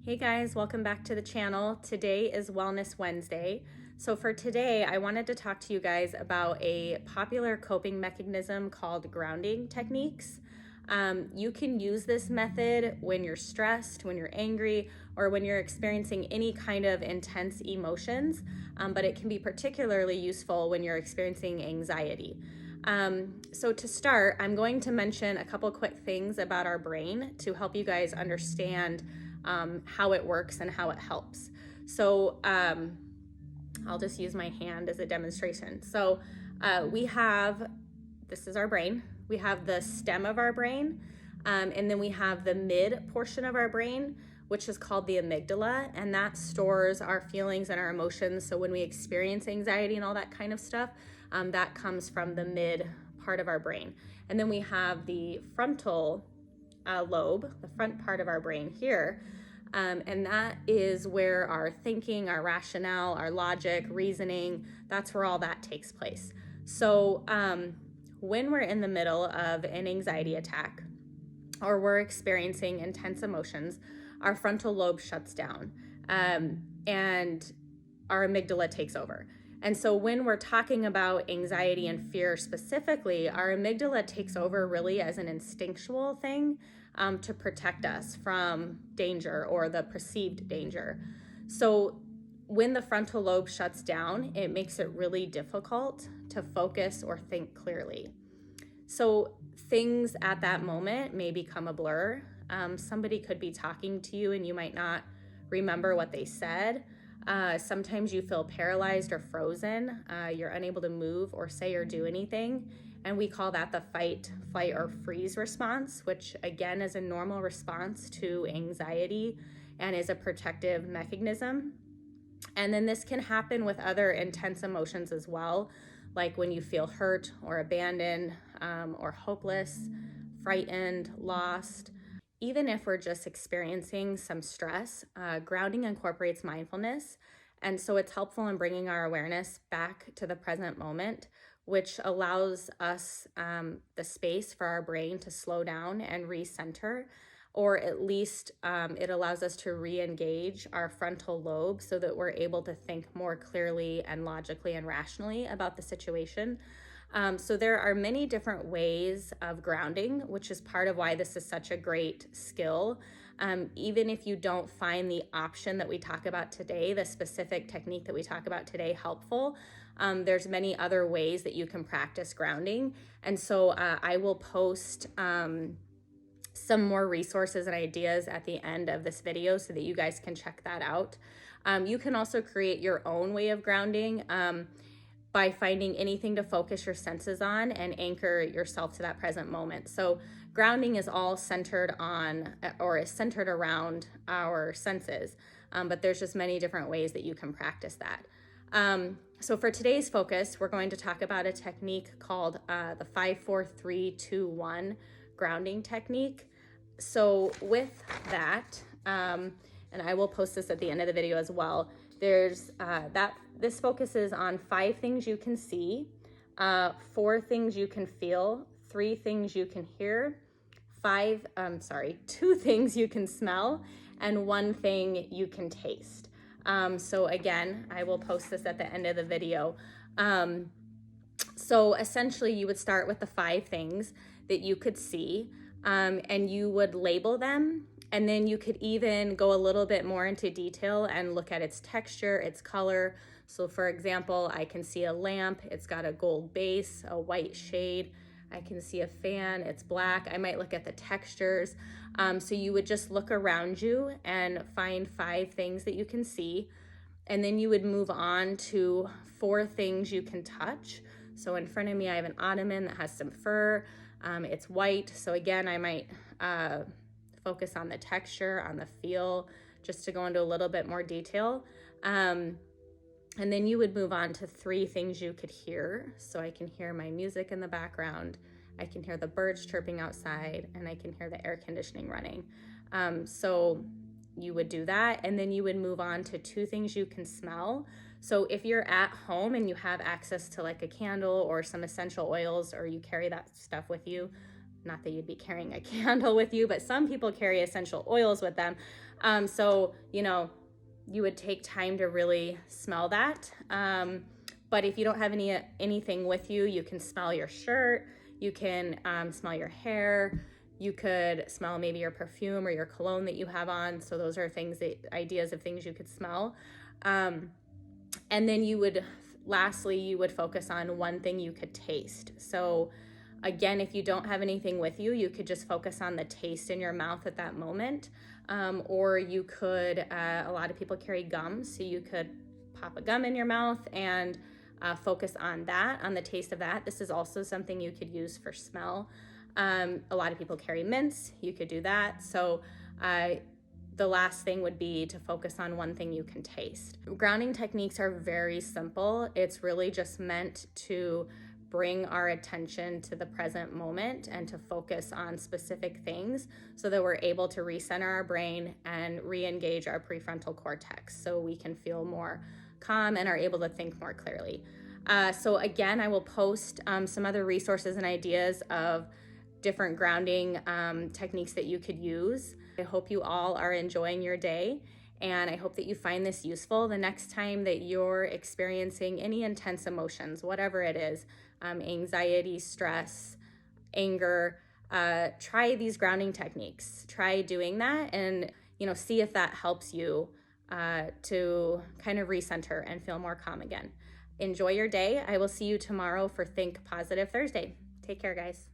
Hey guys, welcome back to the channel. Today is Wellness Wednesday. So for today, I wanted to talk to you guys about a popular coping mechanism called grounding techniques. You can use this method when you're stressed, when you're angry, or when you're experiencing any kind of intense emotions, but it can be particularly useful when you're experiencing anxiety. So to start, I'm going to mention a couple quick things about our brain to help you guys understand how it works and how it helps. So I'll just use my hand as a demonstration. So this is our brain. We have the stem of our brain, and then we have the mid portion of our brain, which is called the amygdala, and that stores our feelings and our emotions. So when we experience anxiety and all that kind of stuff, that comes from the mid part of our brain. And then we have the frontal lobe, the front part of our brain here, and that is where our thinking, our rationale, our logic, reasoning, that's where all that takes place. So when we're in the middle of an anxiety attack or we're experiencing intense emotions, our frontal lobe shuts down and our amygdala takes over. And so when we're talking about anxiety and fear specifically, our amygdala takes over really as an instinctual thing to protect us from danger or the perceived danger. So when the frontal lobe shuts down, it makes it really difficult to focus or think clearly. So things at that moment may become a blur. Somebody could be talking to you and you might not remember what they said. Sometimes you feel paralyzed or frozen. You're unable to move or say or do anything. And we call that the fight, flight, or freeze response, which again is a normal response to anxiety and is a protective mechanism. And then this can happen with other intense emotions as well, like when you feel hurt or abandoned or hopeless, frightened, lost. Even if we're just experiencing some stress, grounding incorporates mindfulness. And so it's helpful in bringing our awareness back to the present moment, which allows us the space for our brain to slow down and recenter, or at least it allows us to re-engage our frontal lobe so that we're able to think more clearly and logically and rationally about the situation. So there are many different ways of grounding, which is part of why this is such a great skill. Even if you don't find the option that we talk about today, the specific technique that we talk about today helpful, there's many other ways that you can practice grounding. And so I will post some more resources and ideas at the end of this video so that you guys can check that out. You can also create your own way of grounding by finding anything to focus your senses on and anchor yourself to that present moment. So grounding is all centered on or is centered around our senses, but there's just many different ways that you can practice that. So for today's focus, we're going to talk about a technique called the 5-4-3-2-1 grounding technique. So with that, and I will post this at the end of the video as well, there's this focuses on 5 things you can see, 4 things you can feel, 3 things you can hear, 2 things you can smell, and 1 thing you can taste. So again, I will post this at the end of the video. So essentially you would start with the 5 things that you could see, and you would label them. And then you could even go a little bit more into detail and look at its texture, its color. So for example, I can see a lamp, it's got a gold base, a white shade. I can see a fan, it's black. I might look at the textures. So you would just look around you and find 5 things that you can see. And then you would move on to 4 things you can touch. So in front of me, I have an ottoman that has some fur. It's white. So again, I might focus on the texture, on the feel, just to go into a little bit more detail. And then you would move on to 3 things you could hear. So I can hear my music in the background, I can hear the birds chirping outside, and I can hear the air conditioning running. So you would do that, and then you would move on to 2 things you can smell. So if you're at home and you have access to like a candle or some essential oils, or you carry that stuff with you, not that you'd be carrying a candle with you, but some people carry essential oils with them. So, you would take time to really smell that. But if you don't have anything with you, you can smell your shirt, you can smell your hair, you could smell maybe your perfume or your cologne that you have on. So those are ideas of things you could smell. And then lastly, you would focus on one thing you could taste. So again, if you don't have anything with you, you could just focus on the taste in your mouth at that moment. Or you could, a lot of people carry gum, so you could pop a gum in your mouth and focus on the taste of that. This is also something you could use for smell. A lot of people carry mints, you could do that. So the last thing would be to focus on one thing you can taste. Grounding techniques are very simple. It's really just meant to bring our attention to the present moment and to focus on specific things so that we're able to recenter our brain and re-engage our prefrontal cortex so we can feel more calm and are able to think more clearly. So again, I will post some other resources and ideas of different grounding techniques that you could use. I hope you all are enjoying your day, and I hope that you find this useful the next time that you're experiencing any intense emotions, whatever it is, anxiety, stress, anger. Try these grounding techniques. Try doing that and see if that helps you to kind of recenter and feel more calm again. Enjoy your day. I will see you tomorrow for Think Positive Thursday. Take care, guys.